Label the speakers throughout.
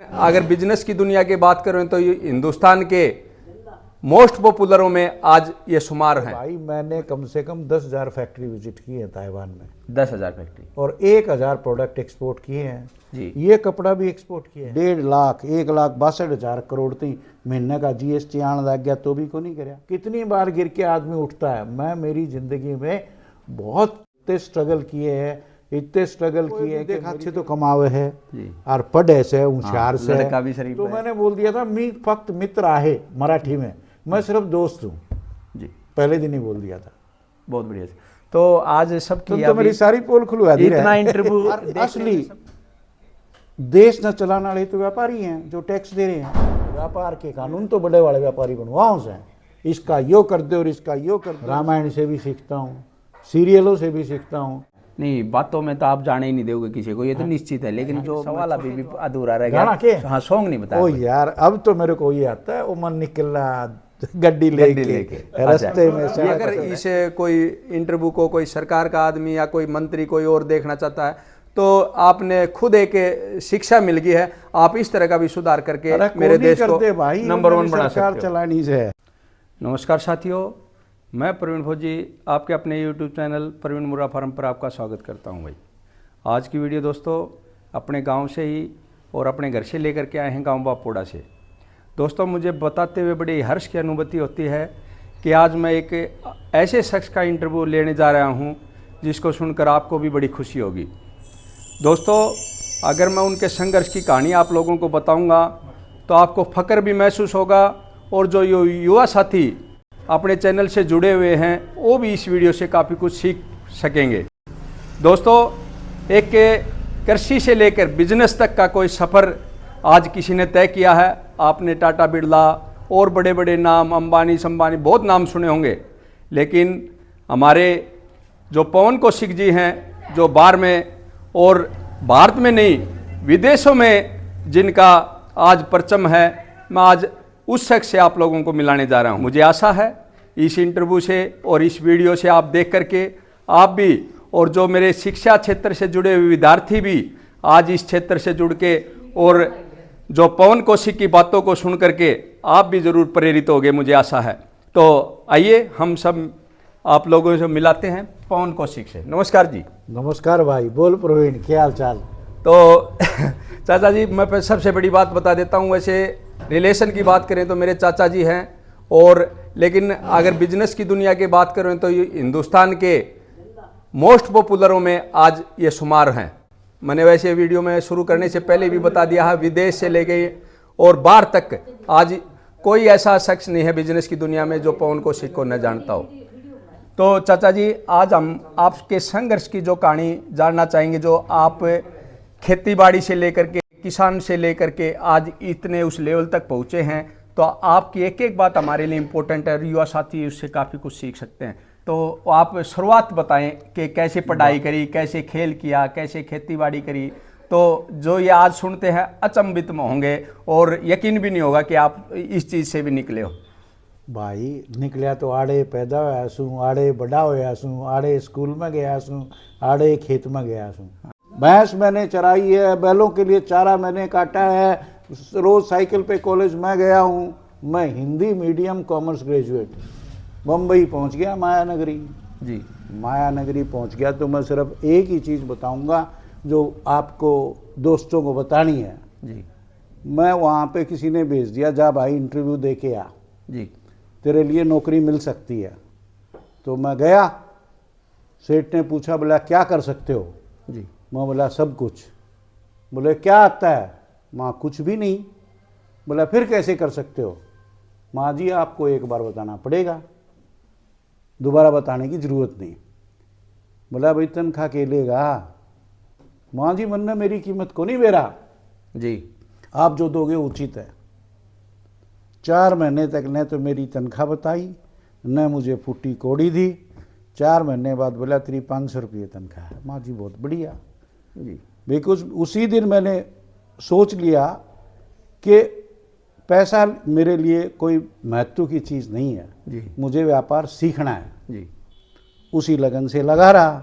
Speaker 1: अगर बिजनेस की दुनिया की बात करें तो ये हिंदुस्तान के मोस्ट पॉपुलरों में आज ये शुमार हैं।
Speaker 2: भाई मैंने कम से कम 10,000 फैक्ट्री विजिट की है ताइवान में,
Speaker 1: 10,000 फैक्ट्री
Speaker 2: और 1,000 प्रोडक्ट एक्सपोर्ट किए हैं
Speaker 1: जी।
Speaker 2: ये कपड़ा भी एक्सपोर्ट किया है। 1.5 लाख 1,62,000 करोड़ थी महीने का जीएसटी आने लग गया तो भी को नहीं कराया। कितनी बार गिर के आदमी उठता है। मैं मेरी जिंदगी में बहुत स्ट्रगल किए हैं, इतने स्ट्रगल किए देखा अच्छे तो कमावे है और पढ़े से होशियार से है। तो मैंने बोल दिया था मी फक्त मित्र आहे मराठी में, मैं सिर्फ दोस्त हूँ
Speaker 1: जी,
Speaker 2: पहले दिन ही बोल दिया था।
Speaker 1: बहुत बढ़िया। तो आज सबकी
Speaker 2: तो मेरी सारी पोल खुलवा दी
Speaker 1: इतना इंटरव्यू
Speaker 2: असली देश न चलाने वाले तो व्यापारी हैं जो टैक्स दे रहे हैं। व्यापार के कानून तो बड़े वाले व्यापारी बनवाओ से, इसका यो कर दे और इसका यो कर दे। रामायण से भी सीखता हूँ, सीरियलों से भी सीखता हूँ।
Speaker 1: नहीं, बातों में तो आप जाने ही नहीं दोगे किसी को, ये तो निश्चित है, लेकिन जो सवाल अभी भी अधूरा रह
Speaker 2: गाना के?
Speaker 1: गया। हाँ, सॉन्ग नहीं बताया।
Speaker 2: ओ यार अब तो मेरे को ये आता है, ओ मन निकला गड्डी लेके रास्ते में।
Speaker 1: ये अगर इसे कोई इंटरव्यू को कोई सरकार का आदमी या कोई मंत्री कोई और देखना चाहता है तो आपने खुद एक शिक्षा मिल गई है, आप इस तरह का भी सुधार करके मेरे देश को नंबर 1 बना सकते हो। नमस्कार साथियों, मैं प्रवीण फौजी आपके अपने YouTube चैनल प्रवीण मुर्रा फार्म पर आपका स्वागत करता हूं। भाई आज की वीडियो दोस्तों अपने गांव से ही और अपने घर से लेकर के आए हैं, गांव बापोड़ा से। दोस्तों मुझे बताते हुए बड़ी हर्ष की अनुभूति होती है कि आज मैं एक ऐसे शख्स का इंटरव्यू लेने जा रहा हूं जिसको सुनकर आपको भी बड़ी खुशी होगी। दोस्तों अगर मैं उनके संघर्ष की कहानी आप लोगों को बताऊँगा तो आपको फ़ख्र भी महसूस होगा, और जो युवा साथी अपने चैनल से जुड़े हुए हैं वो भी इस वीडियो से काफ़ी कुछ सीख सकेंगे। दोस्तों एक कृषि से लेकर बिजनेस तक का कोई सफ़र आज किसी ने तय किया है। आपने टाटा बिरला और बड़े बड़े नाम अंबानी संबानी बहुत नाम सुने होंगे, लेकिन हमारे जो पवन कौशिक जी हैं जो बाहर में और भारत में नहीं विदेशों में जिनका आज परचम है, मैं आज उस शख्स से आप लोगों को मिलाने जा रहा हूं। मुझे आशा है इस इंटरव्यू से और इस वीडियो से आप देख करके आप भी और जो मेरे शिक्षा क्षेत्र से जुड़े हुए विद्यार्थी भी आज इस क्षेत्र से जुड़ के और जो पवन कौशिक की बातों को सुन करके आप भी ज़रूर प्रेरित होंगे, मुझे आशा है। तो आइए हम सब आप लोगों से मिलाते हैं पवन कौशिक से। नमस्कार जी।
Speaker 2: नमस्कार भाई, बोल प्रवीण क्या हाल चाल।
Speaker 1: तो चाचा जी मैं सबसे बड़ी बात बता देता हूँ, वैसे रिलेशन की बात करें तो मेरे चाचा जी हैं, और लेकिन अगर बिजनेस की दुनिया की बात करें तो ये हिंदुस्तान के मोस्ट पॉपुलरों में आज ये शुमार हैं। मैंने वैसे वीडियो में शुरू करने से पहले भी बता दिया है, विदेश से लेके और बाहर तक आज कोई ऐसा शख्स नहीं है बिजनेस की दुनिया में जो पवन कौशिक को न जानता हो। तो चाचा जी आज हम आपके संघर्ष की जो कहानी जानना चाहेंगे, जो आप खेती बाड़ी से लेकर के किसान से लेकर के आज इतने उस लेवल तक पहुँचे हैं, तो आपकी एक एक बात हमारे लिए इम्पोर्टेंट है, युवा साथी उससे काफ़ी कुछ सीख सकते हैं। तो आप शुरुआत बताएं कि कैसे पढ़ाई करी, कैसे खेल किया, कैसे खेती बाड़ी करी। तो जो ये आज सुनते हैं अचंभित में होंगे और यकीन भी नहीं होगा कि आप इस चीज़ से भी निकले हो।
Speaker 2: भाई निकलिया तो आड़े पैदा होया सूँ, आड़े बड़ा होया सूँ, आड़े स्कूल में गया सूँ, आड़े खेत में गया सूँ। भैंस मैंने चराई है, बैलों के लिए चारा मैंने काटा है, रोज साइकिल पे कॉलेज में गया हूँ। मैं Hindi medium commerce graduate, Bombay पहुँच गया माया नगरी
Speaker 1: जी।
Speaker 2: माया नगरी पहुँच गया तो मैं सिर्फ एक ही चीज़ बताऊँगा जो आपको दोस्तों को बतानी है
Speaker 1: जी।
Speaker 2: मैं वहाँ पे किसी ने भेज दिया, जा भाई इंटरव्यू दे के आ
Speaker 1: जी,
Speaker 2: तेरे लिए नौकरी मिल सकती है। तो मैं गया, सेठ ने पूछा बोला क्या कर सकते हो
Speaker 1: जी।
Speaker 2: मैं बोला सब कुछ। बोले क्या आता है? माँ कुछ भी नहीं। बोला फिर कैसे कर सकते हो? माँ जी आपको एक बार बताना पड़ेगा, दोबारा बताने की ज़रूरत नहीं। बोला भाई तनख्वाह के लेगा? माँ जी मन ने मेरी कीमत को नहीं बेरा
Speaker 1: जी,
Speaker 2: आप जो दोगे उचित है। 4 महीने तक न तो मेरी तनख्वाह बताई न मुझे फूटी कौड़ी दी। 4 महीने बाद बोला तेरी 500 रुपये तनख्वाह है। माँ जी बहुत बढ़िया
Speaker 1: जी।
Speaker 2: बिकॉज उसी दिन मैंने सोच लिया कि पैसा मेरे लिए कोई महत्व की चीज़ नहीं है
Speaker 1: जी।
Speaker 2: मुझे व्यापार सीखना है
Speaker 1: जी।
Speaker 2: उसी लगन से लगा रहा।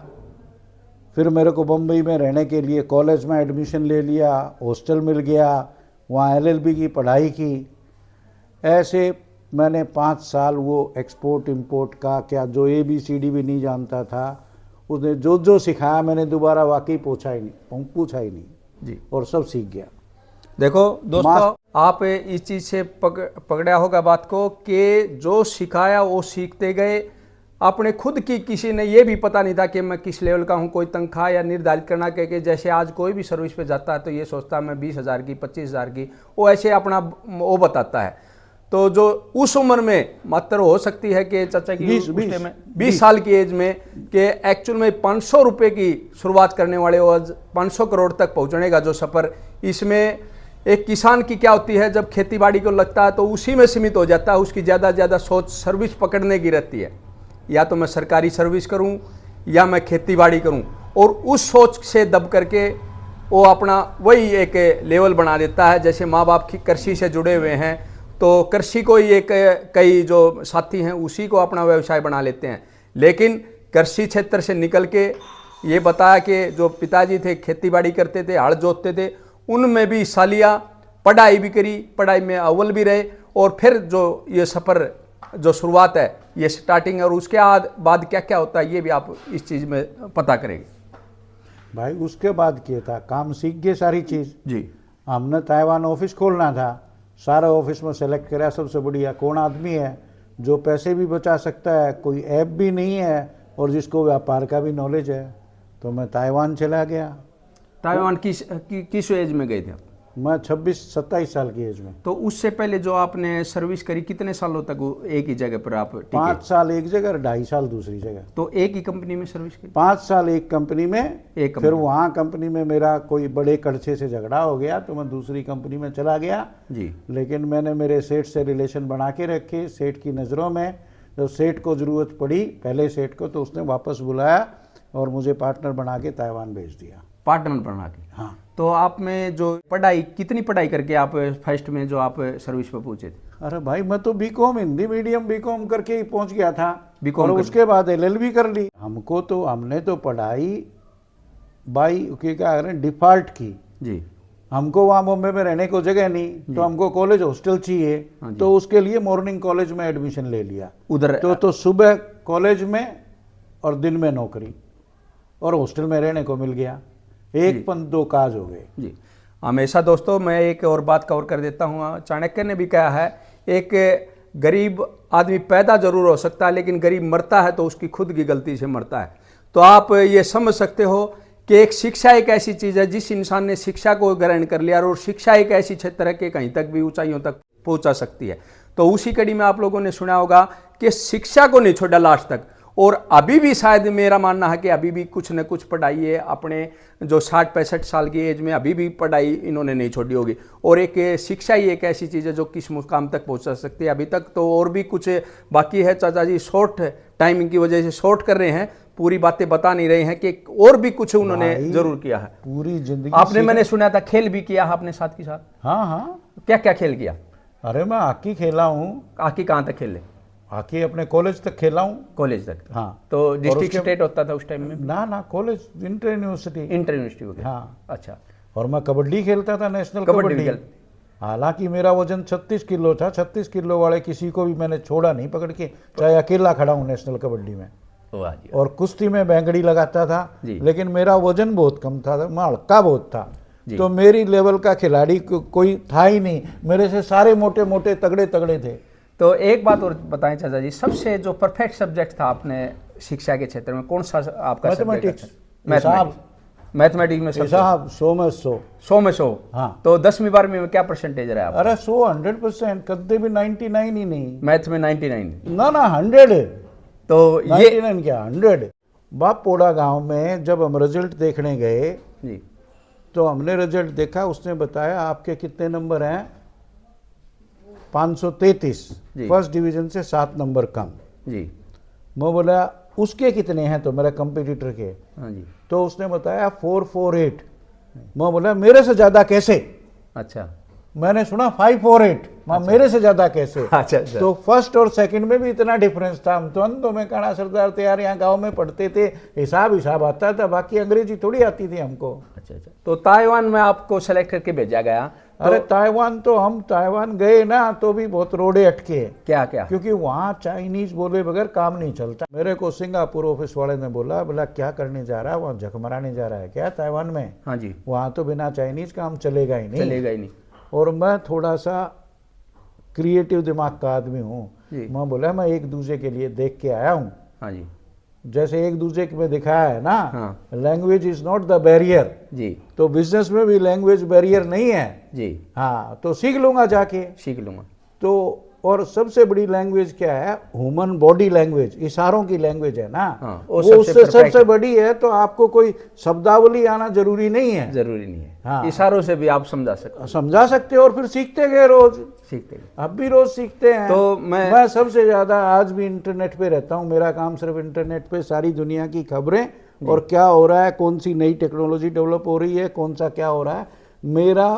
Speaker 2: फिर मेरे को बम्बई में रहने के लिए कॉलेज में एडमिशन ले लिया, हॉस्टल मिल गया, वहाँ LLB की पढ़ाई की। ऐसे मैंने 5 साल वो एक्सपोर्ट इंपोर्ट का क्या, जो ABCD भी नहीं जानता था, उसने जो जो सिखाया मैंने दोबारा वाकई पूछा ही नहीं
Speaker 1: जी,
Speaker 2: और सब सीख गया।
Speaker 1: देखो दोस्तों, आप इस चीज से पकड़ा होगा बात को कि जो सिखाया वो सीखते गए। अपने खुद की किसी ने ये भी पता नहीं था कि मैं किस लेवल का हूँ, कोई तनख्वाह या निर्धारित करना कि जैसे आज कोई भी सर्विस पे जाता है तो ये सोचता है मैं 20,000 की 25,000 की, वो ऐसे अपना वो बताता है। तो जो उस उम्र में मात्र हो सकती है कि चाचा की 20 साल की एज में कि एक्चुअल में 500 रुपये की शुरुआत करने वाले आज 500 करोड़ तक पहुंचने का जो सफ़र, इसमें एक किसान की क्या होती है, जब खेती बाड़ी को लगता है तो उसी में सीमित हो जाता है। उसकी ज़्यादा से ज़्यादा सोच सर्विस पकड़ने की रहती है, या तो मैं सरकारी सर्विस करूं या मैं खेती बाड़ी करूं, और उस सोच से दब करके वो अपना वही एक लेवल बना देता है। जैसे माँ बाप की कृषि से जुड़े हुए हैं तो कृषि को ही एक कई जो साथी हैं उसी को अपना व्यवसाय बना लेते हैं। लेकिन कृषि क्षेत्र से निकल के ये बताया कि जो पिताजी थे खेती बाड़ी करते थे, हल जोतते थे, उनमें भी हिस्सा लिया, पढ़ाई भी करी, पढ़ाई में अव्वल भी रहे, और फिर जो ये सफ़र जो शुरुआत है ये स्टार्टिंग है, और उसके बाद क्या क्या होता है ये भी आप इस चीज़ में पता करेंगे।
Speaker 2: भाई उसके बाद किया था, काम सीख गए सारी चीज़
Speaker 1: जी,
Speaker 2: हमने ताइवान ऑफिस खोलना था, सारा ऑफिस में सेलेक्ट करा सबसे बढ़िया कौन आदमी है जो पैसे भी बचा सकता है, कोई ऐप भी नहीं है और जिसको व्यापार का भी नॉलेज है, तो मैं ताइवान चला गया।
Speaker 1: ताइवान किस एज में गए थे आप?
Speaker 2: मैं 26-27 साल की एज में।
Speaker 1: तो उससे पहले जो आपने सर्विस करी कितने सालों तक एक ही जगह पर आप टिके?
Speaker 2: 5 साल एक जगह और 2.5 साल दूसरी जगह।
Speaker 1: तो एक ही कंपनी में सर्विस करी?
Speaker 2: 5 साल एक कंपनी में,
Speaker 1: एक
Speaker 2: फिर वहाँ कंपनी में मेरा कोई बड़े कड़छे से झगड़ा हो गया तो मैं दूसरी कंपनी में चला गया
Speaker 1: जी।
Speaker 2: लेकिन मैंने मेरे सेठ से रिलेशन बना के रखे। सेठ की नज़रों में जब सेठ को ज़रूरत पड़ी पहले सेठ को, तो उसने वापस बुलाया और मुझे पार्टनर बना के ताइवान भेज दिया।
Speaker 1: पार्टनर बना के?
Speaker 2: हाँ।
Speaker 1: तो आप में जो पढ़ाई, कितनी पढ़ाई करके आप फर्स्ट में जो आप सर्विस पे पहुंचे थे?
Speaker 2: अरे भाई मैं तो बीकॉम हिंदी मीडियम बीकॉम करके ही पहुंच गया था,
Speaker 1: बीकॉम
Speaker 2: और उसके बाद LLB कर ली। हमने तो पढ़ाई बाई क्या करें डिफॉल्ट की जी। हमको वहाँ बॉम्बे में रहने को जगह नहीं, तो हमको कॉलेज हॉस्टल चाहिए, तो उसके लिए मॉर्निंग कॉलेज में एडमिशन ले लिया उधर। तो सुबह कॉलेज में और दिन में नौकरी, और हॉस्टल में रहने को मिल गया। एक पंथ दो काज हो गए जी।
Speaker 1: हमेशा दोस्तों मैं एक और बात कवर कर देता हूँ, चाणक्य ने भी कहा है, एक गरीब आदमी पैदा जरूर हो सकता है लेकिन गरीब मरता है तो उसकी खुद की गलती से मरता है। तो आप ये समझ सकते हो कि एक शिक्षा एक ऐसी चीज़ है, जिस इंसान ने शिक्षा को ग्रहण कर लिया, और शिक्षा एक ऐसी क्षेत्र है कि कहीं तक भी ऊंचाइयों तक पहुंचा सकती है। तो उसी कड़ी में आप लोगों ने सुना होगा कि शिक्षा को नहीं छोड़ा लास्ट तक, और अभी भी शायद मेरा मानना है कि अभी भी कुछ न कुछ पढ़ाई है, अपने जो 60-65 साल की एज में अभी भी पढ़ाई इन्होंने नहीं छोड़ी होगी। और एक शिक्षा ही एक ऐसी चीज़ है जो किस मुकाम तक पहुंचा सकती है। अभी तक तो और भी कुछ बाकी है, चाचा जी शॉर्ट टाइमिंग की वजह से शॉर्ट कर रहे हैं, पूरी बातें बता नहीं रहे हैं कि और भी कुछ उन्होंने जरूर किया है
Speaker 2: पूरी जिंदगी।
Speaker 1: आपने, मैंने सुना था खेल भी किया आपने साथ के साथ?
Speaker 2: हाँ हाँ।
Speaker 1: क्या क्या खेल किया?
Speaker 2: अरे मैं हॉकी खेला हूँ।
Speaker 1: हॉकी कहाँ तक खेले?
Speaker 2: हॉकी अपने कॉलेज तक खेला हूँ।
Speaker 1: कॉलेज तक?
Speaker 2: हाँ।
Speaker 1: तो डिस्ट्रिक्ट स्टेट होता था उस टाइम में?
Speaker 2: ना कॉलेज इंटर यूनिवर्सिटी
Speaker 1: हो गया।
Speaker 2: हाँ।
Speaker 1: अच्छा।
Speaker 2: और मैं कबड्डी खेलता था, नेशनल कबड्डी। हालांकि मेरा वजन 36 किलो था, 36 किलो वाले किसी को भी मैंने छोड़ा नहीं पकड़ के, चाहे अकेला खड़ा हूँ नेशनल कबड्डी में। और कुश्ती में बैंगड़ी लगाता था, लेकिन मेरा वजन बहुत कम था, मैं हल्का बहुत था, तो मेरी लेवल का खिलाड़ी कोई था ही नहीं, मेरे से सारे मोटे मोटे तगड़े तगड़े थे।
Speaker 1: तो एक बात और बताएं चाचा जी, सबसे जो परफेक्ट सब्जेक्ट था आपने शिक्षा के क्षेत्र में कौन सा आपका?
Speaker 2: मैथमेटिक्स।
Speaker 1: मैथमेटिक्स में
Speaker 2: हिसाब 100 में 100।
Speaker 1: 100 में 100। हाँ। तो 10वीं 12वीं में क्या परसेंटेज रहा आपका?
Speaker 2: अरे 100% कदे भी 99 ही नहीं।
Speaker 1: मैथ में 99?
Speaker 2: ना 100। तो 99 क्या 100। बापोड़ा गांव में जब हम रिजल्ट देखने गए जी, तो हमने रिजल्ट देखा, उसने बताया आपके कितने नंबर हैं? 533, फर्स्ट डिवीजन से 7 नंबर कम जी। मैं बोला उसके कितने हैं, तो मेरा कंपटीटर के। हाँ जी। तो उसने बताया 448। मैं बोला मेरे से ज्यादा कैसे? अच्छा। मैंने सुना 548, मेरे से ज्यादा कैसे? अच्छा। तो फर्स्ट और सेकंड में भी इतना डिफरेंस था। हम तो अंधों में काना सरदार थे यार, यहाँ गांव में पढ़ते थे, हिसाब आता था, बाकी अंग्रेजी थोड़ी आती थी हमको। अच्छा। तो ताइवान में आपको सेलेक्ट करके भेजा गया, अरे ताइवान तो हम ताइवान गए ना तो भी बहुत रोडे अटके हैं।
Speaker 1: क्या क्या?
Speaker 2: क्योंकि वहाँ चाइनीज बोले बगैर काम नहीं चलता। मेरे को सिंगापुर ऑफिस वाले ने बोला क्या करने जा रहा है वहाँ, झक मराने जा रहा है क्या ताइवान में?
Speaker 1: हाँ जी।
Speaker 2: वहाँ तो बिना चाइनीज काम चलेगा ही नहीं।
Speaker 1: चलेगा ही नहीं।
Speaker 2: और मैं थोड़ा सा क्रिएटिव दिमाग का आदमी हूँ। मैं बोला मैं एक दूसरे के लिए देख के आया हूँ।
Speaker 1: हाँ जी।
Speaker 2: जैसे एक दूसरे में दिखाया है ना,
Speaker 1: हाँ।
Speaker 2: Language is not the barrier
Speaker 1: जी।
Speaker 2: तो बिजनेस में भी लैंग्वेज बैरियर नहीं है
Speaker 1: जी।
Speaker 2: हाँ, तो सीख लूंगा जाके।
Speaker 1: सीख लूंगा।
Speaker 2: तो और सबसे बड़ी लैंग्वेज क्या है? ह्यूमन बॉडी लैंग्वेज, इशारों की लैंग्वेज है ना।
Speaker 1: हाँ,
Speaker 2: वो उससे सबसे बड़ी है। तो आपको कोई शब्दावली आना जरूरी नहीं है।
Speaker 1: जरूरी नहीं है।
Speaker 2: हाँ।
Speaker 1: इशारों से भी आप समझा सकते
Speaker 2: हो और फिर सीखते गए, रोज
Speaker 1: सीखते गए।
Speaker 2: अब भी रोज सीखते हैं।
Speaker 1: तो
Speaker 2: मैं सबसे ज्यादा आज भी इंटरनेट पे रहता हूँ। मेरा काम सिर्फ इंटरनेट पे सारी दुनिया की खबरें और क्या हो रहा है, कौन सी नई टेक्नोलॉजी डेवलप हो रही है, कौन सा क्या हो रहा है, मेरा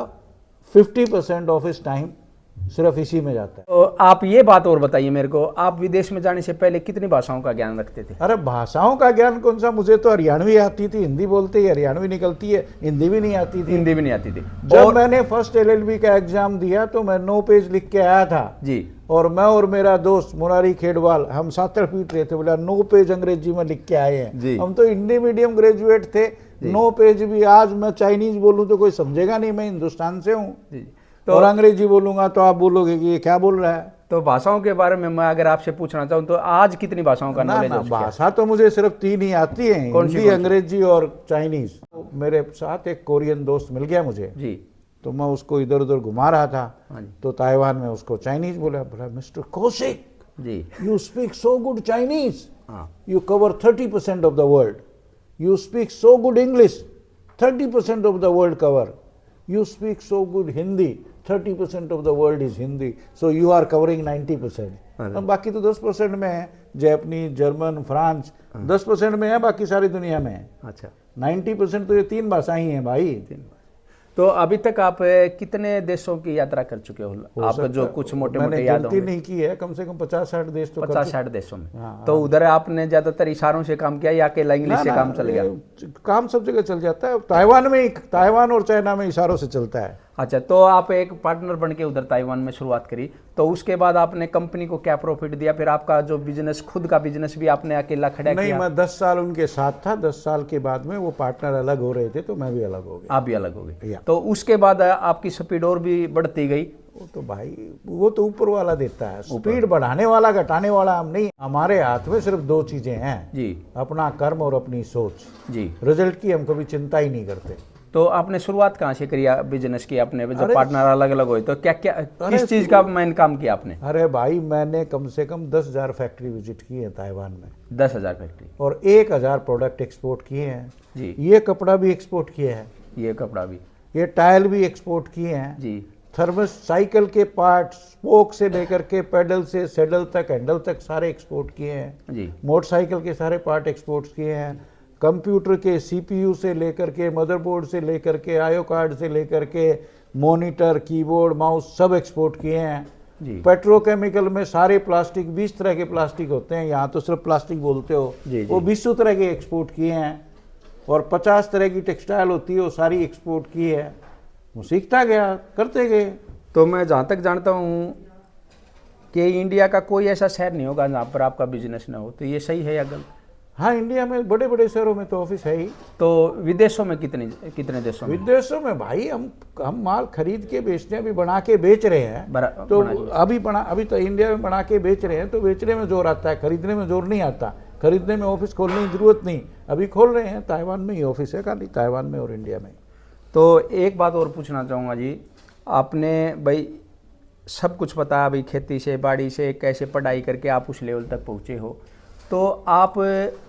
Speaker 2: 50% ऑफिस टाइम सिर्फ इसी में जाता है।
Speaker 1: तो आप ये बात और बताइए मेरे को, आप विदेश में जाने से पहले कितनी भाषाओं का ज्ञान रखते थे?
Speaker 2: अरे भाषाओं का ज्ञान कौन सा, मुझे तो हरियाणवी आती थी, हिंदी बोलते ही हरियाणवी निकलती है, हिंदी भी नहीं आती थी।
Speaker 1: हिंदी भी नहीं आती थी।
Speaker 2: जब मैंने फर्स्ट LLB का एग्जाम दिया तो मैं 9 पेज लिख के आया था
Speaker 1: जी।
Speaker 2: और मैं और मेरा दोस्त मुरारी खेड़वाल हम 7 पीट रहे थे, बोला 9 पेज अंग्रेजी में लिख के आए हैं। हम तो हिंदी मीडियम ग्रेजुएट थे। 9 पेज भी आज मैं चाइनीज बोलूं तो कोई समझेगा नहीं, मैं हिंदुस्तान से हूँ। तो और अंग्रेजी बोलूंगा तो आप बोलोगे कि ये क्या बोल रहा है।
Speaker 1: तो भाषाओं के बारे में मैं अगर आपसे पूछना चाहूँ तो आज कितनी भाषाओं का नॉलेज है?
Speaker 2: भाषा तो मुझे सिर्फ 3 ही आती है, हिंदी, अंग्रेजी और चाइनीज। मेरे साथ एक कोरियन दोस्त मिल गया मुझे जी, तो मैं उसको इधर उधर घुमा रहा था। तो ताइवान में उसको चाइनीज बोला mister Kaushik ji, you speak so good Chinese, you cover 30% of the world, you speak so good English, 30% of the world cover, you speak so good Hindi, 30% of the world is Hindi, so you are covering 90%। बाकी तो 10% में है, जापानी, German, France 10% में है, बाकी सारी दुनिया में है। अच्छा, 90% तो ये 3 भाषाएं ही हैं भाई। तो
Speaker 1: अभी तक आप कितने देशों की यात्रा कर चुके हो आप, जो कुछ मोटे मोटे याद होंगे?
Speaker 2: नहीं की है, कम से कम 50-60 देश तो
Speaker 1: 50-60 देशों में। हाँ, तो उधर आपने ज्यादातर इशारों से काम किया या अकेला इंग्लिश से काम चल गया?
Speaker 2: काम सब जगह चल जाता है। ताइवान और चाइना में इशारों से चलता है।
Speaker 1: अच्छा, तो आप एक पार्टनर बन के उधर ताइवान में शुरुआत करी, तो उसके बाद आपने कंपनी को क्या प्रॉफिट दिया? फिर आपका जो बिजनेस, खुद का बिजनेस भी आपने अकेला खड़ा किया?
Speaker 2: नहीं, मैं 10 साल उनके साथ था। 10 साल के बाद में वो पार्टनर अलग हो रहे थे तो मैं भी अलग हो गया।
Speaker 1: आप भी अलग हो गए। तो उसके बाद आपकी स्पीड और भी बढ़ती गई?
Speaker 2: वो तो भाई वो तो ऊपर वाला देता है, स्पीड बढ़ाने वाला घटाने वाला हम नहीं। हमारे हाथ में सिर्फ 2 चीजें हैं जी, अपना कर्म और अपनी सोच जी। रिजल्ट की हम कभी चिंता ही नहीं करते।
Speaker 1: तो आपने शुरुआत कहाँ से करी बिजनेस की अपने, जब पार्टनर अलग अलग हुए तो क्या क्या किस चीज का मेन काम किया आपने?
Speaker 2: अरे भाई मैंने कम से कम 10,000 फैक्ट्री विजिट की है ताइवान में।
Speaker 1: 10,000 फैक्ट्री और
Speaker 2: 1,000 प्रोडक्ट एक्सपोर्ट किए हैं जी। ये कपड़ा भी एक्सपोर्ट किया है,
Speaker 1: ये कपड़ा भी,
Speaker 2: ये टाइल भी एक्सपोर्ट किए हैं जी। थर्मस साइकिल के पार्ट, स्पोक से लेकर के पेडल से सेडल तक, हैंडल तक सारे एक्सपोर्ट किए हैं जी। मोटरसाइकिल के सारे पार्ट एक्सपोर्ट किए हैं। कंप्यूटर के CPU से लेकर के, मदरबोर्ड से लेकर के, आईओ कार्ड से लेकर के, मॉनिटर, कीबोर्ड, माउस सब एक्सपोर्ट किए हैं जी। पेट्रोकेमिकल में सारे प्लास्टिक, 20 तरह के प्लास्टिक होते हैं, यहाँ तो सिर्फ प्लास्टिक बोलते हो जी, वो 20 तरह के एक्सपोर्ट किए हैं। और 50 तरह की टेक्सटाइल होती है वो सारी एक्सपोर्ट की है। वो सीखता गया, करते गए।
Speaker 1: तो मैं जहाँ तक जानता हूँ कि इंडिया का कोई ऐसा शहर नहीं होगा जहाँ पर आपका बिजनेस ना हो, तो ये सही है या गलत?
Speaker 2: हाँ, इंडिया में बड़े बड़े शहरों में तो ऑफिस है ही।
Speaker 1: तो विदेशों में कितने देशों में?
Speaker 2: विदेशों में भाई हम माल खरीद के बेचते हैं, अभी बना के बेच रहे हैं। तो अभी तो इंडिया में बना के बेच रहे हैं, तो बेचने में जोर आता है, खरीदने में जोर नहीं आता। खरीदने में ऑफिस खोलने की जरूरत नहीं, अभी खोल रहे हैं। ताइवान में ही ऑफिस है खाली, ताइवान में और इंडिया में।
Speaker 1: तो एक बात और पूछना चाहूँगा जी, आपने भाई सब कुछ बताया, भाई खेती से, बाड़ी से, कैसे पढ़ाई करके आप उस लेवल तक पहुँचे हो, तो आप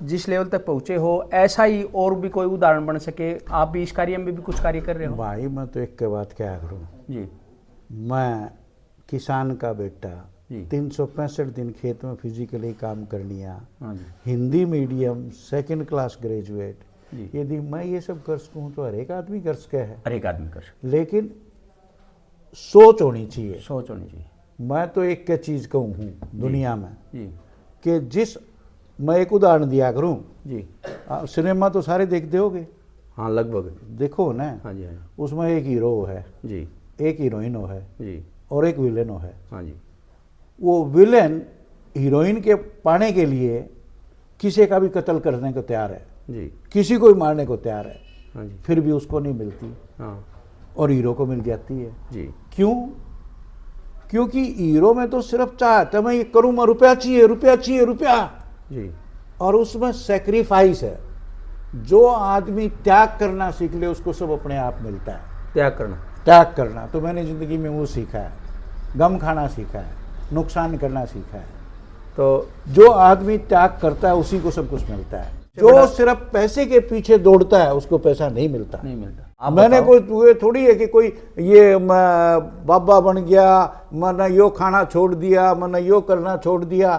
Speaker 1: जिस लेवल तक पहुँचे हो ऐसा ही और भी कोई उदाहरण बन सके? आप भी इस कार्य में भी कुछ कार्य कर रहे हो?
Speaker 2: भाई मैं तो एक के बाद क्या करूँ जी। मैं किसान का बेटा, 365 दिन खेत में फिजिकली काम कर लिया, Hindi medium, 2nd class graduate. यदि मैं ये सब कर सकूँ तो हर एक आदमी कर सके है,
Speaker 1: हर एक आदमी कर सके,
Speaker 2: लेकिन सोच होनी चाहिए।
Speaker 1: सोच होनी चाहिए।
Speaker 2: मैं तो एक के चीज कहूँ हूँ दुनिया में कि मैं एक उदाहरण दिया करूँ जी। सिनेमा तो सारे देखते होगे?
Speaker 1: हाँ, लगभग
Speaker 2: देखो ना।
Speaker 1: हाँ जी, हाँ।
Speaker 2: उसमें एक हीरो है जी, एक हीरोइन हो है
Speaker 1: जी
Speaker 2: और एक विलेन हो है।
Speaker 1: हाँ जी
Speaker 2: वो विलेन हीरोइन के पाने के लिए किसी का भी कत्ल करने को तैयार है,
Speaker 1: जी
Speaker 2: किसी को भी मारने को तैयार है,
Speaker 1: हाँ जी
Speaker 2: फिर भी उसको नहीं मिलती
Speaker 1: हाँ
Speaker 2: और हीरो को मिल जाती है।
Speaker 1: जी
Speaker 2: क्यों? क्योंकि हीरो में तो सिर्फ चाहता मैं ये करूँ, मैं रुपया चाहिए, रुपया चाहिए, रुपया।
Speaker 1: जी
Speaker 2: और उसमें सेक्रीफाइस है। जो आदमी त्याग करना सीख ले उसको सब अपने आप मिलता है। त्याग करना तो मैंने जिंदगी में वो सीखा है, गम खाना सीखा है, नुकसान करना सीखा है।
Speaker 1: तो
Speaker 2: जो आदमी त्याग करता है उसी को सब कुछ मिलता है। जो सिर्फ पैसे के पीछे दौड़ता है उसको पैसा नहीं मिलता। मैंने कोई ये थोड़ी है कि कोई ये बाबा बन गया, मैंने यो खाना छोड़ दिया, मैंने यो करना छोड़ दिया।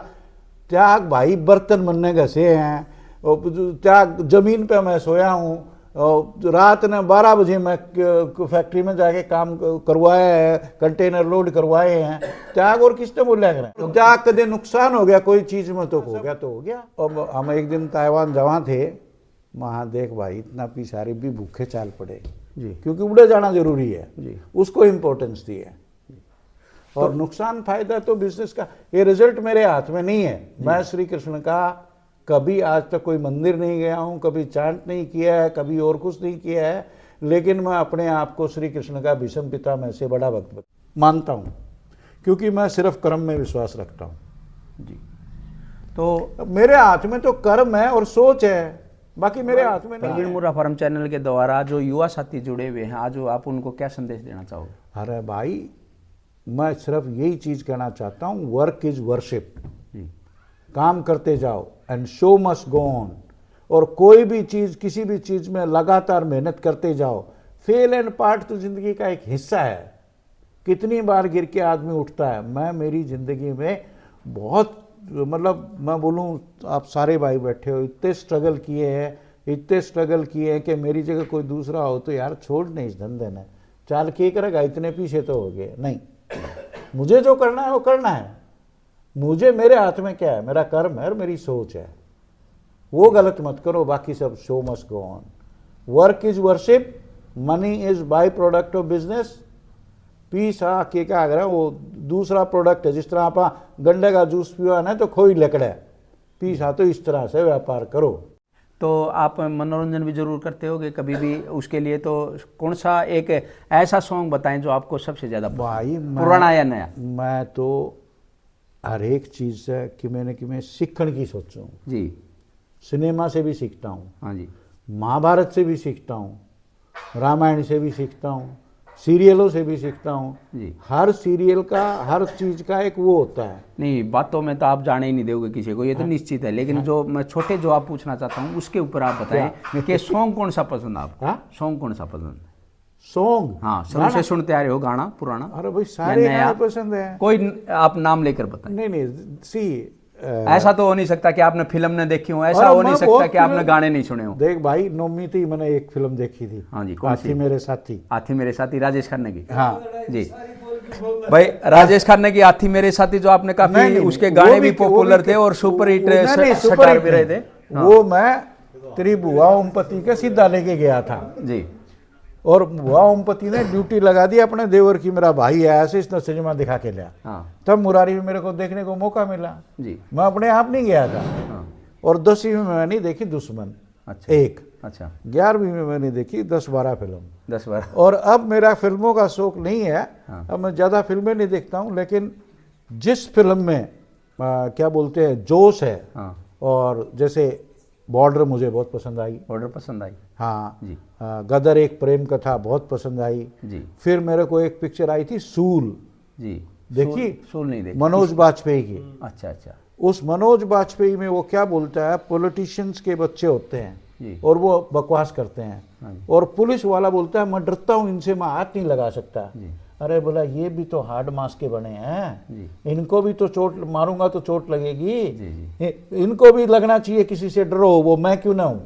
Speaker 2: त्याग भाई बर्तन बनने घसे हैं, त्याग जमीन पे मैं सोया हूँ, रात ने 12 बजे मैं फैक्ट्री में जाके काम करवाया है, कंटेनर लोड करवाए हैं। त्याग और किसने बोला करें? त्याग कदे नुकसान हो गया कोई चीज में तो हो गया तो हो गया। और हम एक दिन ताइवान जवां थे, वहाँ देख भाई इतना पिसारे भी भूखे चाल पड़े
Speaker 1: जी,
Speaker 2: क्योंकि उड़े जाना जरूरी है
Speaker 1: जी,
Speaker 2: उसको इम्पोर्टेंस दी है। और नुकसान फायदा तो बिजनेस का, ये रिजल्ट मेरे हाथ में नहीं है। मैं श्री कृष्ण का कभी आज तक कोई मंदिर नहीं गया हूँ, कभी चांट नहीं किया है, कभी और कुछ नहीं किया है, लेकिन मैं अपने आप को श्री कृष्ण का भीष्म पिता में से बड़ा भक्त मानता हूँ, क्योंकि मैं सिर्फ कर्म में विश्वास रखता हूँ
Speaker 1: जी। तो
Speaker 2: मेरे हाथ में तो कर्म है और सोच है, बाकी मेरे हाथ में नहीं
Speaker 1: प्रवीण
Speaker 2: है।
Speaker 1: मुर्रा फार्म चैनल के द्वारा जो युवा साथी जुड़े हुए हैं, आज आप उनको क्या संदेश देना चाहोगे?
Speaker 2: अरे भाई मैं सिर्फ यही चीज कहना चाहता हूँ, वर्क इज वर्शिप। काम करते जाओ and show must go on. और कोई भी चीज, किसी भी चीज में लगातार मेहनत करते जाओ। फेल एंड पार्ट तो जिंदगी का एक हिस्सा है। कितनी बार गिर के आदमी उठता है। मैं मेरी जिंदगी में बहुत, मतलब मैं बोलूँ, आप सारे भाई बैठे हो, इतने स्ट्रगल किए हैं कि मेरी जगह कोई दूसरा हो तो यार छोड़ नहीं इस धंधे ने, चाल के करेगा, इतने पीछे तो हो गए। नहीं, मुझे जो करना है वो करना है। मुझे, मेरे हाथ में क्या है? मेरा कर्म है और मेरी सोच है। वो गलत मत करो, बाकी सब show must go on. Work is worship, money is byproduct of business. Peace के क्या अगर वो दूसरा प्रोडक्ट है। जिस तरह आप गंडे का जूस पिवा ना तो खोई लकड़ा है, पीस तो इस तरह से व्यापार करो।
Speaker 1: तो आप मनोरंजन भी जरूर करते होगे कभी भी, उसके लिए तो कौन सा एक ऐसा सॉन्ग बताएं जो आपको सबसे ज्यादा
Speaker 2: भाई
Speaker 1: पुराना या नया?
Speaker 2: मैं तो हर एक चीज से कि मैं सीखने की सोचूं
Speaker 1: जी।
Speaker 2: सिनेमा से भी सीखता हूँ,
Speaker 1: हाँ जी,
Speaker 2: महाभारत से भी सीखता हूँ, रामायण से भी सीखता हूँ, सीरियलों से भी सीखता हूँ
Speaker 1: जी।
Speaker 2: हर सीरियल का, हर चीज का एक वो होता है।
Speaker 1: नहीं, बातों में तो आप जाने ही नहीं दोगे किसी को, ये तो निश्चित है। लेकिन जो मैं छोटे जो आप पूछना चाहता हूँ उसके ऊपर आप बताएं कि सॉन्ग कौन सा पसंद है आपको? सॉन्ग कौन सा पसंद?
Speaker 2: सॉन्ग?
Speaker 1: हाँ, शुरू से सुनते आ रहे हो गाना पुराना?
Speaker 2: अरे भाई सारे गाने पसंद है।
Speaker 1: कोई आप नाम लेकर बताएं।
Speaker 2: नहीं, सी
Speaker 1: ऐसा तो हो नहीं सकता कि आपने फिल्म न देखी हो, ऐसा हो नहीं सकता कि आपने गाने नहीं सुने हो।
Speaker 2: देख भाई, नौवीं थी मैंने एक फिल्म देखी थी।
Speaker 1: हाँ जी,
Speaker 2: हाथी मेरे साथी।
Speaker 1: हाथी मेरे साथी, राजेश खन्ना की।
Speaker 2: हाँ
Speaker 1: जी भाई, राजेश खन्ना की हाथी मेरे साथी जो आपने काफी, उसके गाने भी पॉपुलर थे और सुपर हिट स्टार भी रहे थे।
Speaker 2: वो मैं तेरी बुआ ओमपति के सीधा लेके गया था
Speaker 1: जी।
Speaker 2: और बुआ ओमपति ने ड्यूटी लगा दी अपने देवर की, मेरा भाई है ऐसे, इसने सिनेमा दिखा के लिया।
Speaker 1: हाँ।
Speaker 2: तब मुरारी में मेरे को देखने को मौका मिला
Speaker 1: जी।
Speaker 2: मैं अपने आप नहीं गया था।
Speaker 1: हाँ।
Speaker 2: और 10वीं में मैंने देखी दुश्मन।
Speaker 1: अच्छा।
Speaker 2: एक।
Speaker 1: अच्छा।
Speaker 2: 11वीं में मैंने देखी 10-12 फिल्म।
Speaker 1: 10-12।
Speaker 2: और अब मेरा फिल्मों का शौक नहीं है।
Speaker 1: हाँ।
Speaker 2: अब मैं ज़्यादा फिल्में नहीं देखता हूँ, लेकिन जिस फिल्म में क्या बोलते हैं जोश है।
Speaker 1: हाँ।
Speaker 2: और जैसे बॉर्डर मुझे बहुत पसंद आई।
Speaker 1: बॉर्डर पसंद आई?
Speaker 2: हाँ
Speaker 1: जी।
Speaker 2: गदर एक प्रेम कथा बहुत पसंद आई
Speaker 1: जी।
Speaker 2: फिर मेरे को एक पिक्चर आई थी सूल।
Speaker 1: जी।
Speaker 2: देखी?
Speaker 1: सूल नहीं देखी।
Speaker 2: मनोज बाजपेयी की।
Speaker 1: अच्छा अच्छा।
Speaker 2: उस मनोज बाजपेयी में वो क्या बोलता है, पॉलिटिशियंस के बच्चे होते हैं
Speaker 1: जी।
Speaker 2: और वो बकवास करते हैं।
Speaker 1: हाँ जी।
Speaker 2: और पुलिस वाला बोलता है मैं डरता हूँ इनसे, मैं हाथ नहीं लगा सकता।
Speaker 1: जी।
Speaker 2: अरे बोला ये भी तो हार्ड मास के बने हैं,
Speaker 1: जी।
Speaker 2: इनको भी तो चोट मारूंगा तो चोट लगेगी।
Speaker 1: जी।
Speaker 2: इनको भी लगना चाहिए किसी से डरो, वो मैं क्यों ना हूं।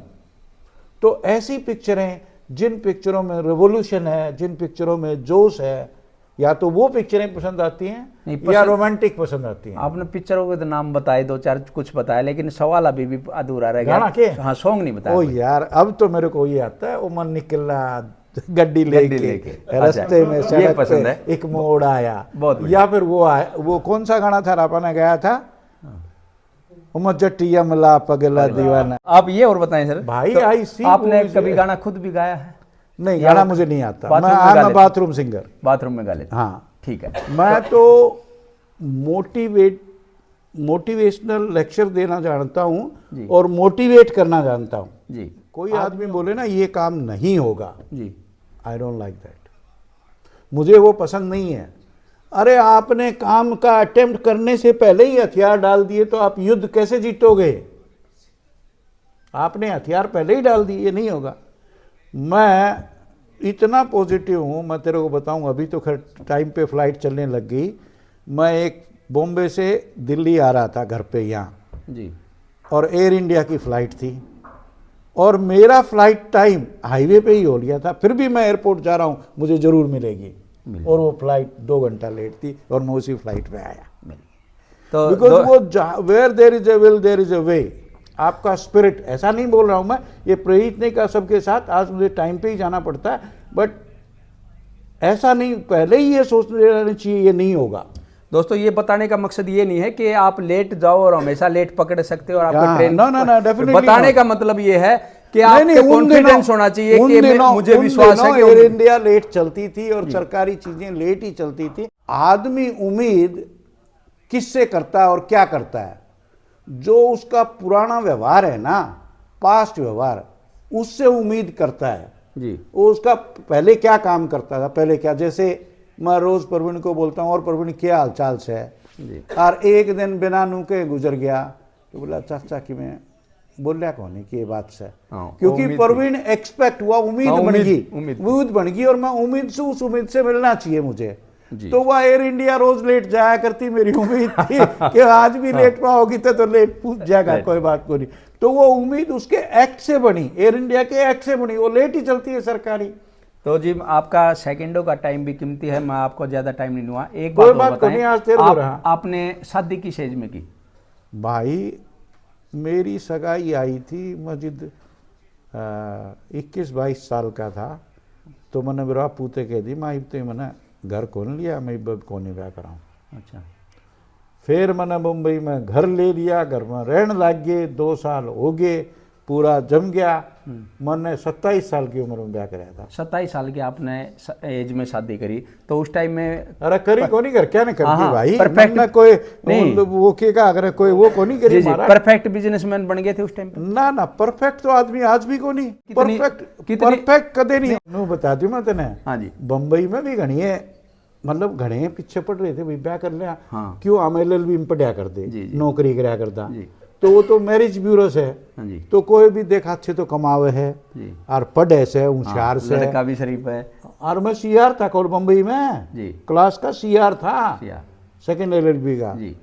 Speaker 2: तो ऐसी पिक्चरें, जिन पिक्चरों में रेवोल्यूशन है, जिन पिक्चरों में जोश है, या तो वो पिक्चरें पसंद आती हैं या रोमांटिक पसंद आती हैं।
Speaker 1: आपने पिक्चरों के तो नाम बताए, 2-4 कुछ बताया, लेकिन सवाल अभी भी अधूरा रह गया।
Speaker 2: गाना के?
Speaker 1: हाँ, सॉन्ग नहीं बताया।
Speaker 2: ओ यार, अब तो मेरे को ये आता है, ओ मन निकला गड्डी लेके रास्ते में
Speaker 1: अच्छा, ये
Speaker 2: सड़क
Speaker 1: पसंद
Speaker 2: पे
Speaker 1: है।
Speaker 2: एक मोड़ आया,
Speaker 1: बहुत बढ़िया।
Speaker 2: या फिर वो कौन सा गाना था रापा ने गाया था, जट्टिया मला पगला दीवाना।
Speaker 1: आप ये और बताएं सर,
Speaker 2: भाई
Speaker 1: तो
Speaker 2: आई सी
Speaker 1: आपने कभी गाना खुद भी गाया है?
Speaker 2: नहीं, गाना मुझे नहीं आता,
Speaker 1: बाथरूम
Speaker 2: मैं
Speaker 1: में
Speaker 2: आई
Speaker 1: गा
Speaker 2: एम
Speaker 1: लेते?
Speaker 2: Bathroom singer.
Speaker 1: बाथरूम में गा लेते?
Speaker 2: हाँ,
Speaker 1: ठीक है।
Speaker 2: मैं तो मोटिवेशनल लेक्चर देना जानता हूँ और मोटिवेट करना जानता हूँ
Speaker 1: जी।
Speaker 2: कोई आदमी बोले ना ये काम नहीं होगा,
Speaker 1: जी,
Speaker 2: आई डोंट लाइक दैट, मुझे वो पसंद नहीं है। अरे आपने काम का अटेम्प्ट करने से पहले ही हथियार डाल दिए तो आप युद्ध कैसे जीतोगे? आपने हथियार पहले ही डाल दिए, ये नहीं होगा। मैं इतना पॉजिटिव हूँ, मैं तेरे को बताऊँ, अभी तो खैर टाइम पे फ्लाइट चलने लग गई। मैं एक बॉम्बे से दिल्ली आ रहा था घर पे यहाँ
Speaker 1: जी,
Speaker 2: और एयर इंडिया की फ़्लाइट थी और मेरा फ्लाइट टाइम हाईवे पे ही हो लिया था, फिर भी मैं एयरपोर्ट जा रहा हूँ, मुझे ज़रूर मिलेगी। और वो फ्लाइट 2 घंटा लेट थी और मैं उसी फ्लाइट पे आया।
Speaker 1: तो
Speaker 2: बिकॉज वो where there is a will there is a way, आपका स्पिरिट, ऐसा नहीं बोल रहा हूँ मैं, ये प्रेरित नहीं कर सबके साथ, आज मुझे टाइम पे ही जाना पड़ता है, बट ऐसा नहीं पहले ही ये सोच लेना चाहिए ये नहीं होगा।
Speaker 1: दोस्तों ये बताने का मकसद ये नहीं है कि आप लेट जाओ और हमेशा लेट पकड़ सकते हो और आपको
Speaker 2: हाँ,
Speaker 1: ट्रेन,
Speaker 2: no, definitely
Speaker 1: बताने
Speaker 2: not.
Speaker 1: का मतलब ये है कि
Speaker 2: नहीं,
Speaker 1: आपको कॉन्फिडेंस होना चाहिए कि मुझे विश्वास है कि
Speaker 2: एयर इंडिया लेट चलती थी और सरकारी चीजें लेट ही चलती थी। आदमी उम्मीद किससे करता है और क्या करता है? जो उसका पुराना व्यवहार है ना, पास्ट व्यवहार, उससे उम्मीद करता है
Speaker 1: जी।
Speaker 2: वो उसका पहले क्या काम करता था, पहले क्या, जैसे मैं रोज प्रवीण को बोलता हूँ और प्रवीण क्या हाल चाल से है, और एक दिन बिना नूके गुजर गया तो बोला चाचा कि मैं बोलिया कौन है कि ये बात से, क्योंकि प्रवीण एक्सपेक्ट हुआ, उम्मीद बन गई, उम्मीद बन गई और मैं उम्मीद से, उस उम्मीद से मिलना चाहिए मुझे। तो वह एयर इंडिया रोज लेट जाया करती, मेरी उम्मीद थी कि आज भी लेट पाओगी तो लेट पूछ जाएगा, कोई बात को नहीं। तो वो उम्मीद उसके एक्ट से बनी, एयर इंडिया के एक्ट से बनी, वो लेट ही चलती है सरकारी।
Speaker 1: तो जी आपका सेकंडों का टाइम भी कीमती है, मैं आपको ज्यादा टाइम नहीं दूंगा। एक
Speaker 2: कोई
Speaker 1: बात
Speaker 2: बात
Speaker 1: और
Speaker 2: को नहीं, आज तेरे
Speaker 1: बताएं,
Speaker 2: को रहा।
Speaker 1: आपने शादी किस एज में की?
Speaker 2: भाई मेरी सगाई आई थी मस्जिद 21-22 साल का था, तो मैंने मेरा पूते कह दी मैं तो मैंने घर कौन लिया, मैं कौन ब्याह कराऊँ।
Speaker 1: अच्छा।
Speaker 2: फिर मैंने मुंबई में घर ले लिया, घर में रहने लग गए, 2 साल हो गए, पूरा जम गया। मैंने 27 साल की उम्र में ब्याह कराया था।
Speaker 1: 27 साल की आपने एज में शादी करी, तो उस टाइम में
Speaker 2: अरे करी को नहीं कर, क्या नहीं करती भाई,
Speaker 1: परफेक्ट
Speaker 2: ना कोई
Speaker 1: नहीं,
Speaker 2: वो क्या अगर कोई वो को नहीं करी,
Speaker 1: परफेक्ट बिजनेसमैन बन गए थे उस टाइम पे?
Speaker 2: ना परफेक्ट तो आदमी आज भी को नहीं, परफेक्ट कदे नहीं बता दी मैं तेने।
Speaker 1: हाँ जी,
Speaker 2: बंबई में भी घनी है, मतलब घने पीछे पड़ रहे थे भाई ब्याह कर लिया,
Speaker 1: हाँ।
Speaker 2: क्यों हम LLB में पढ़िया कर दे, नौकरी कराया करता,
Speaker 1: जी।
Speaker 2: तो वो तो मैरिज ब्यूरो से है,
Speaker 1: हाँ जी।
Speaker 2: तो कोई भी देखा अच्छे तो कमावे है
Speaker 1: जी।
Speaker 2: और पढ़े से होशियार से,
Speaker 1: लड़का भी शरीफ है।
Speaker 2: और मैं CR था कोल बंबई में
Speaker 1: जी,
Speaker 2: क्लास का CR था,
Speaker 1: CR।
Speaker 2: सेकंड LLB का
Speaker 1: जी।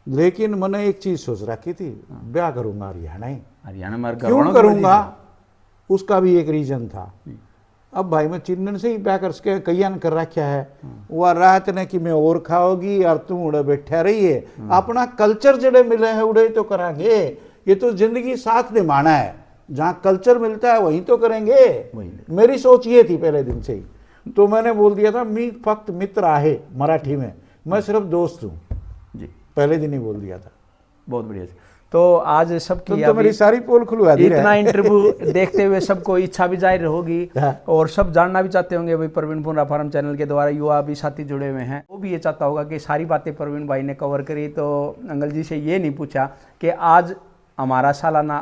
Speaker 2: लेकिन मैंने एक चीज सोच रखी थी, ब्याह करूंगा
Speaker 1: हरियाणा में।
Speaker 2: क्यों करूंगा, उसका भी एक रीजन था। अब भाई मैं चिन्हन से ही ब्याह कर कईयान कर रखा है, वह रात ने कि मैं और खाओगी और तुम उड़े बैठा रही है, अपना कल्चर जड़े मिले हैं उड़े तो करांगे, ये तो जिंदगी साथ निभाना है, जहाँ कल्चर मिलता है वहीं तो करेंगे। मेरी सोच ये थी पहले दिन से ही, तो मैंने बोल दिया था मी फक्त मित्र आहे मराठी में, मैं सिर्फ दोस्त हूँ
Speaker 1: जी,
Speaker 2: पहले दिन ही बोल दिया था।
Speaker 1: बहुत बढ़िया। तो आज सबकी
Speaker 2: तो मेरी सारी पोल खुलवा दी,
Speaker 1: इतना इंटरव्यू देखते हुए सबको इच्छा भी जाहिर होगी और सब जानना भी चाहते होंगे भाई प्रवीण पुनरा फार्म चैनल के द्वारा युवा भी साथी जुड़े हुए हैं, वो भी ये चाहता होगा कि सारी बातें प्रवीण भाई ने कवर करी। तो अंकल जी से ये नहीं पूछा कि आज हमारा सालाना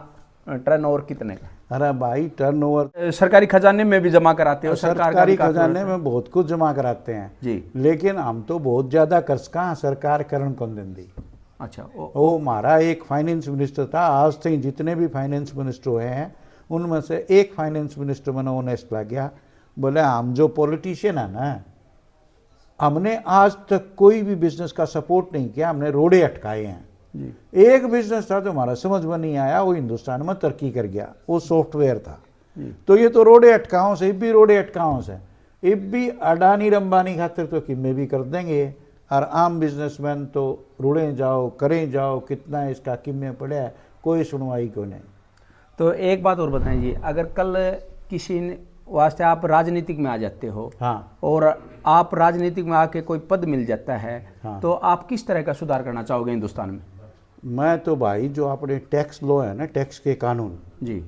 Speaker 1: टर्नओवर कितने का?
Speaker 2: अरे भाई टर्नओवर
Speaker 1: सरकारी खजाने में भी जमा कराते हो?
Speaker 2: सरकारी खजाने में बहुत कुछ जमा कराते हैं
Speaker 1: जी,
Speaker 2: लेकिन हम तो बहुत ज्यादा कर्ज कहाँ सरकार करण कौन देंदी।
Speaker 1: अच्छा।
Speaker 2: वो हमारा एक फाइनेंस मिनिस्टर था, आज तक जितने भी फाइनेंस मिनिस्टर हुए हैं उनमें से एक फाइनेंस मिनिस्टर मैंने ऑनेस्ट लग गया, बोले हम जो पॉलिटिशियन है ना, हमने आज तक कोई भी बिजनेस का सपोर्ट नहीं किया, हमने रोडे अटकाए हैं
Speaker 1: जी।
Speaker 2: एक बिजनेस था जो हमारा समझ में नहीं आया, वो हिंदुस्तान में तरक्की कर गया, वो सॉफ्टवेयर था। तो ये तो रोडे अटकाओं से, इब भी रोडे अटकाओं से, इब भी अडानी अंबानी खातिर तो किन्ने भी कर देंगे, और आम बिजनेसमैन तो रुड़े जाओ करें जाओ, कितना इसका किम्मे पड़ा है, कोई सुनवाई को नहीं।
Speaker 1: तो एक बात और बताएं जी, अगर कल किसी वास्ते आप राजनीतिक में आ जाते हो,
Speaker 2: हाँ,
Speaker 1: और आप राजनीतिक में आके कोई पद मिल जाता है,
Speaker 2: हाँ,
Speaker 1: तो आप किस तरह का सुधार करना चाहोगे हिंदुस्तान में?
Speaker 2: मैं तो भाई जो अपने टैक्स लॉ है ना, टैक्स के कानून,
Speaker 1: जी,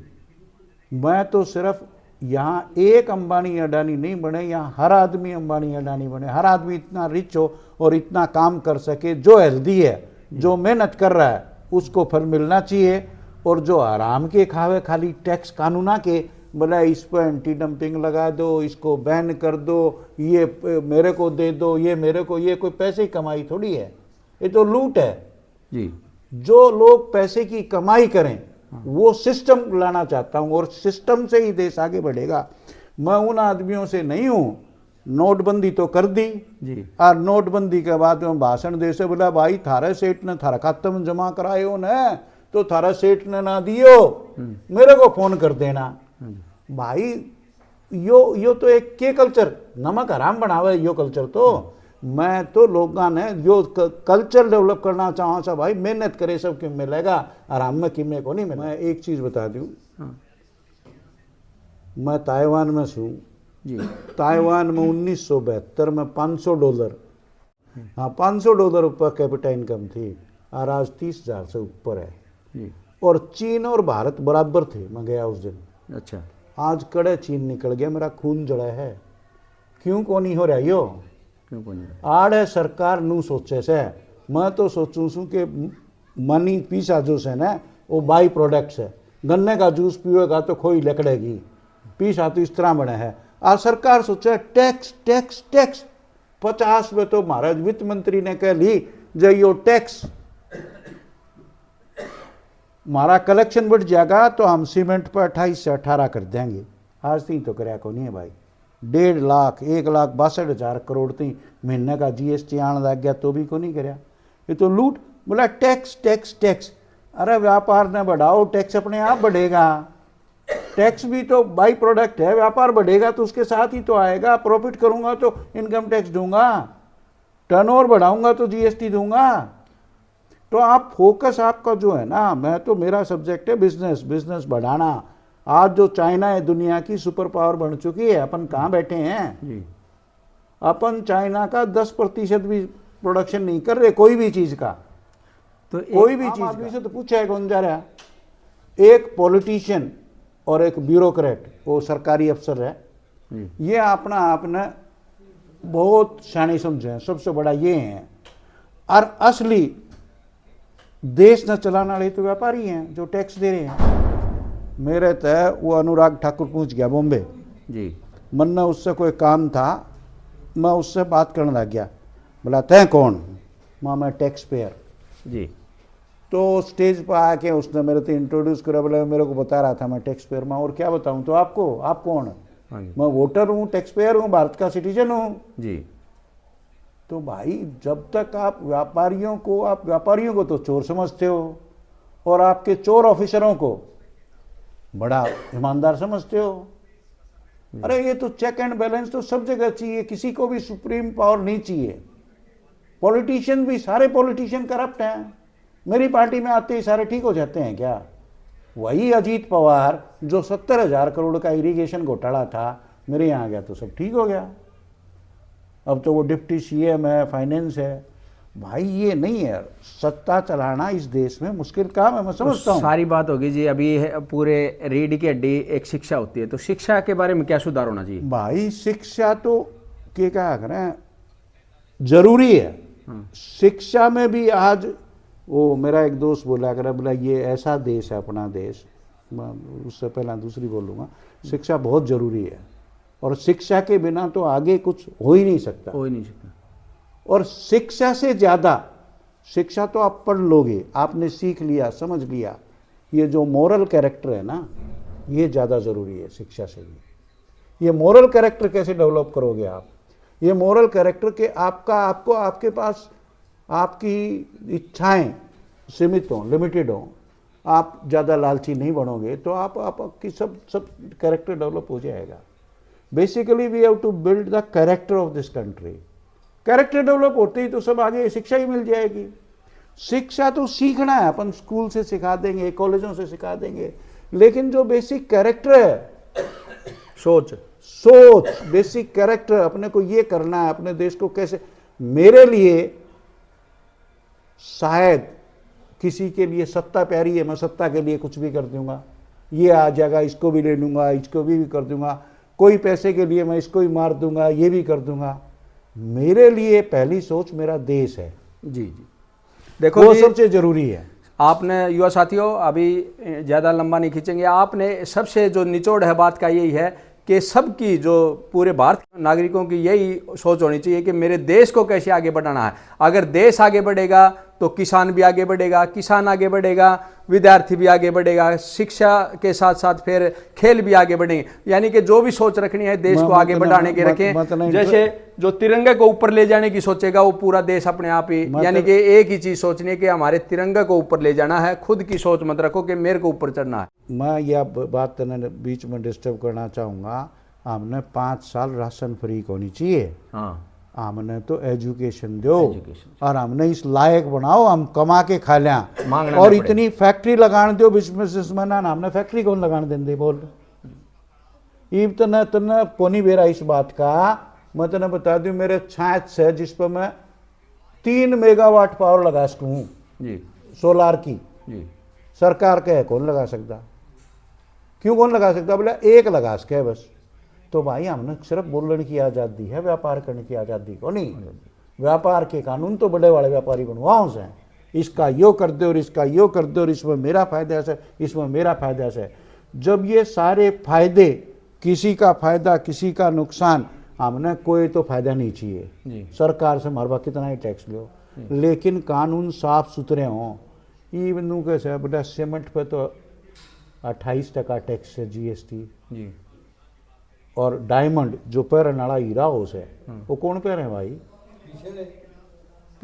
Speaker 2: मैं तो सिर्फ यहाँ एक अंबानी अडानी नहीं बने, यहाँ हर आदमी अंबानी अडानी बने, हर आदमी इतना रिच हो और इतना काम कर सके, जो हेल्दी है, जो मेहनत कर रहा है उसको फल मिलना चाहिए, और जो आराम के खावे खाली टैक्स कानूना के बोला इस पर एंटी डंपिंग लगा दो, इसको बैन कर दो, ये मेरे को दे दो, ये मेरे को, ये कोई पैसे की कमाई थोड़ी है, ये तो लूट है
Speaker 1: जी।
Speaker 2: जो लोग पैसे की कमाई करें वो सिस्टम लाना चाहता हूं, और सिस्टम से ही देश आगे बढ़ेगा। मैं उन आदमियों से नहीं हूं, नोटबंदी तो कर दी
Speaker 1: जी,
Speaker 2: और नोटबंदी के बाद में भाषण दे से बोला भाई थारे सेठ ने थारा खाता में जमा कराए हो न, तो थारा सेठ ने ना दियो मेरे को फोन कर देना। भाई यो तो एक के कल्चर नमक हराम बनावे, यो कल्चर तो मैं तो लोगों ने जो कल्चर डेवलप करना चाहूँ सा भाई, मेहनत करे सब क्यों मिलेगा, आराम में किमे को नहीं मिलेगा। मैं एक चीज बता दूं, मैं ताइवान में हूँ
Speaker 1: जी,
Speaker 2: ताइवान में 1972 में $500, हाँ $500 पर कैपिटा इनकम थी, और आज 30,000 से ऊपर है
Speaker 1: जी,
Speaker 2: और चीन और भारत बराबर थे। मैं गया उस दिन,
Speaker 1: अच्छा,
Speaker 2: आज कड़े चीन निकल गया, मेरा खून जड़ा है। क्यों को नहीं हो रहा यो?
Speaker 1: क्यों को नहीं?
Speaker 2: आड़ है सरकार नू सोचे से। मैं तो सोचूं छूं कि मनी पीसा जूस है ना, वो बाई प्रोडक्ट्स है, गन्ने का जूस पिएगा तो खोई लकड़ेगी, पीसा तो इस तरह बने है। और सरकार सोचे टैक्स टैक्स टैक्स, 50 में तो महाराज वित्त मंत्री ने कह ली जो यो टैक्स हमारा कलेक्शन बढ़ जाएगा तो हम सीमेंट पर 28 से 18 कर देंगे। आज तीन तो कराया को नहीं है भाई, 1.5 लाख 1,62,000 करोड़ थी महीने का जीएसटी आने लग गया तो भी को नहीं कराया। ये तो लूट। बोला टैक्स टैक्स टैक्स, अरे व्यापार ने बढ़ाओ, टैक्स अपने आप बढ़ेगा, टैक्स भी तो बाई प्रोडक्ट है, व्यापार बढ़ेगा तो उसके साथ ही तो आएगा। प्रॉफिट करूंगा तो इनकम टैक्स दूंगा, टर्नओवर बढ़ाऊंगा तो जीएसटी दूंगा। तो आप फोकस आपका जो है ना, मैं तो मेरा सब्जेक्ट है बिजनेस, बिजनेस बढ़ाना। आज जो चाइना है दुनिया की सुपर पावर बन चुकी है, अपन कहाँ बैठे हैं
Speaker 1: जी,
Speaker 2: अपन चाइना का 10% भी प्रोडक्शन नहीं कर रहे कोई भी चीज का।
Speaker 1: तो
Speaker 2: कोई भी चीज आदमी से तो पूछा है कौन जा रहा, एक पॉलिटिशियन और एक ब्यूरोक्रेट, वो सरकारी अफसर है, ये अपना आपने बहुत शानी समझे, सबसे बड़ा ये है। और असली देश न चलाने वाले तो व्यापारी हैं जो टैक्स दे रहे हैं। मेरे तय वो अनुराग ठाकुर पूछ गया बॉम्बे
Speaker 1: जी,
Speaker 2: मन ने उससे कोई काम था, मैं उससे बात करने लग गया। बोला तय कौन? माँ मैं टैक्स पेयर।
Speaker 1: जी,
Speaker 2: तो स्टेज पर आके उसने मेरे से इंट्रोड्यूस करा, बोला मेरे को बता रहा था मैं टैक्स पेयर। मैं और क्या बताऊं तो आपको, आप कौन?
Speaker 1: हाँ जी,
Speaker 2: मैं वोटर हूँ, टैक्स पेयर हूँ, भारत का सिटीजन हूँ।
Speaker 1: जी,
Speaker 2: तो भाई जब तक आप व्यापारियों को तो चोर समझते हो और आपके चोर ऑफिसरों को बड़ा ईमानदार समझते हो। अरे ये तो चेक एंड बैलेंस तो सब जगह चाहिए, किसी को भी सुप्रीम पावर नहीं चाहिए। पॉलिटिशियन भी, सारे पॉलिटिशियन करप्ट हैं। मेरी पार्टी में आते ही सारे ठीक हो जाते हैं क्या? वही अजीत पवार जो 70,000 करोड़ का इरिगेशन घोटाला था, मेरे यहाँ आ गया तो सब ठीक हो गया। अब तो वो डिप्टी सीएम है, फाइनेंस है। भाई ये नहीं है, सत्ता चलाना इस देश में मुश्किल काम है, मैं समझता हूँ।
Speaker 1: सारी बात होगी जी। अभी पूरे रीढ़ की हड्डी एक शिक्षा होती है, तो शिक्षा के बारे में क्या सुधार होना चाहिए?
Speaker 2: भाई शिक्षा तो क्या करें, जरूरी है। शिक्षा में भी आज वो मेरा एक दोस्त बोला कर, बोला ये ऐसा देश है अपना देश, मैं उससे पहला दूसरी बोलूँगा, शिक्षा बहुत जरूरी है और शिक्षा के बिना तो आगे कुछ हो ही नहीं सकता।
Speaker 1: हो ही नहीं सकता।
Speaker 2: और शिक्षा से ज़्यादा, शिक्षा तो आप पढ़ लोगे, आपने सीख लिया, समझ लिया, ये जो मोरल कैरेक्टर है ना, ये ज़्यादा ज़रूरी है शिक्षा से भी। ये मोरल कैरेक्टर कैसे डेवलप करोगे आप? ये मोरल कैरेक्टर के आपको आपके पास आपकी इच्छाएं सीमित हों, लिमिटेड हों, आप ज़्यादा लालची नहीं बनोगे तो आपकी सब कैरेक्टर डेवलप हो जाएगा। Basically we have to build the character of this country. Character develop होते ही तो सब आगे शिक्षा ही मिल जाएगी। शिक्षा तो सीखना है, अपन स्कूल से सिखा देंगे, कॉलेजों से सिखा देंगे, लेकिन जो बेसिक कैरेक्टर है, सोच, बेसिक कैरेक्टर, अपने को ये करना है, अपने देश को कैसे। मेरे लिए शायद किसी के लिए सत्ता प्यारी है, मैं सत्ता के लिए कुछ भी कर दूंगा, ये आ जाएगा इसको भी ले लूंगा, इसको भी कर दूंगा, कोई पैसे के लिए मैं इसको ही मार दूंगा, ये भी कर दूंगा। मेरे लिए पहली सोच मेरा देश है।
Speaker 1: जी जी, देखो
Speaker 2: वो सबसे जरूरी है।
Speaker 1: आपने युवा साथियों, अभी ज़्यादा लंबा नहीं खींचेंगे, आपने सबसे जो निचोड़ है बात का यही है कि सबकी, जो पूरे भारत के नागरिकों की यही सोच होनी चाहिए कि मेरे देश को कैसे आगे बढ़ाना है। अगर देश आगे बढ़ेगा तो किसान भी आगे बढ़ेगा, किसान आगे बढ़ेगा, विद्यार्थी भी आगे बढ़ेगा, शिक्षा के साथ साथ फिर खेल भी आगे बढ़ेंगे। यानी कि जो भी सोच रखनी है देश को आगे बढ़ाने की रखें। जैसे जो तिरंगे को ऊपर ले जाने की सोचेगा वो पूरा देश अपने आप ही, यानी कि एक ही चीज सोचनी है कि हमारे तिरंगे को ऊपर ले जाना है, खुद की सोच मत रखो कि मेरे को ऊपर चढ़ना है।
Speaker 2: मैं यह बात बीच में डिस्टर्ब करना चाहूँगा, हमने 5 साल राशन फ्री होनी चाहिए। हाँ, हमने तो एजुकेशन दो और हमने इस लायक बनाओ हम कमा के खा लें, और इतनी फैक्ट्री लगाने दो बिजनेसमैन, हमने फैक्ट्री कौन लगाने देंगे बोल। तने कोनी बेरा इस बात का, मैं तेने बता दूं, मेरे छाछ से जिस पर मैं 3 मेगावाट पावर लगा सकूँ सोलार की, सरकार के कौन लगा सकता, क्यों कौन लगा सकता, बोले एक लगा सके बस। तो भाई हमने सिर्फ बोलने की आज़ादी है, व्यापार करने की आज़ादी को नहीं। व्यापार के कानून तो बड़े वाले व्यापारी बनवाओ से, इसका यो कर दो और इसका यो कर दो और इसमें मेरा फायदा है, इसमें मेरा फायदा है। जब ये सारे फायदे, किसी का फायदा किसी का नुकसान, हमने कोई तो फायदा नहीं चाहिए। सरकार से हमारे पास कितना ही टैक्स लो, लेकिन कानून साफ सुथरे हों। इवन कैसे बेटा, सीमेंट पे तो 28% टैक्स है, जीएसटी। और डायमंड जो पैर नाला हीरा हो से, वो कौन पैर है भाई,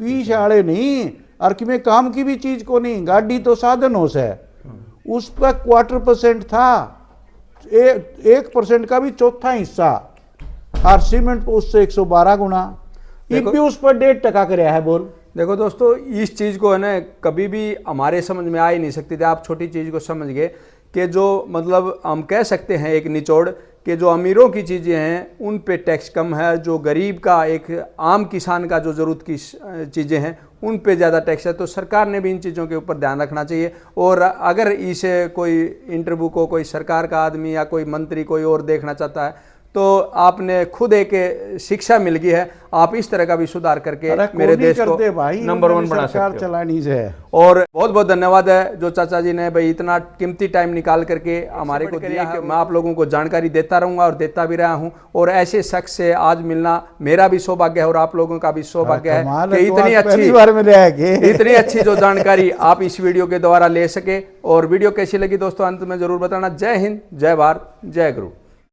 Speaker 2: पीछे आड़े नहीं, और कि में काम की भी चीज को नहीं, गाड़ी तो साधन हो से, उस पर 1/4% था, 1% का भी चौथा हिस्सा, और सीमेंट पर उससे 112 गुना, भी उस पर 1.5% कराया है बोल।
Speaker 1: देखो दोस्तों, इस चीज़ को है ना कभी भी हमारे समझ में आ ही नहीं सकती थी। आप छोटी चीज़ को समझ गए कि जो मतलब हम कह सकते हैं एक निचोड़ कि जो अमीरों की चीज़ें हैं उन पे टैक्स कम है, जो गरीब का, एक आम किसान का जो ज़रूरत की चीज़ें हैं उन पे ज़्यादा टैक्स है। तो सरकार ने भी इन चीज़ों के ऊपर ध्यान रखना चाहिए। और अगर इसे कोई इंटरव्यू को कोई सरकार का आदमी या कोई मंत्री कोई और देखना चाहता है तो आपने खुद एक शिक्षा मिल गई है, आप इस तरह का भी सुधार करके मेरे देश को नंबर 1 बना सकते हो। और बहुत बहुत धन्यवाद है जो चाचा जी ने भाई इतना कीमती टाइम निकाल करके हमारे को दिया है। मैं आप लोगों को जानकारी देता रहूंगा और देता भी रहा हूं, और ऐसे शख्स से आज मिलना मेरा भी सौभाग्य है और आप लोगों का भी सौभाग्य है कि इतनी अच्छी जो जानकारी आप इस वीडियो के द्वारा ले सके। और वीडियो कैसी लगी दोस्तों अंत में जरूर बताना। जय हिंद, जय भारत, जय गुरु।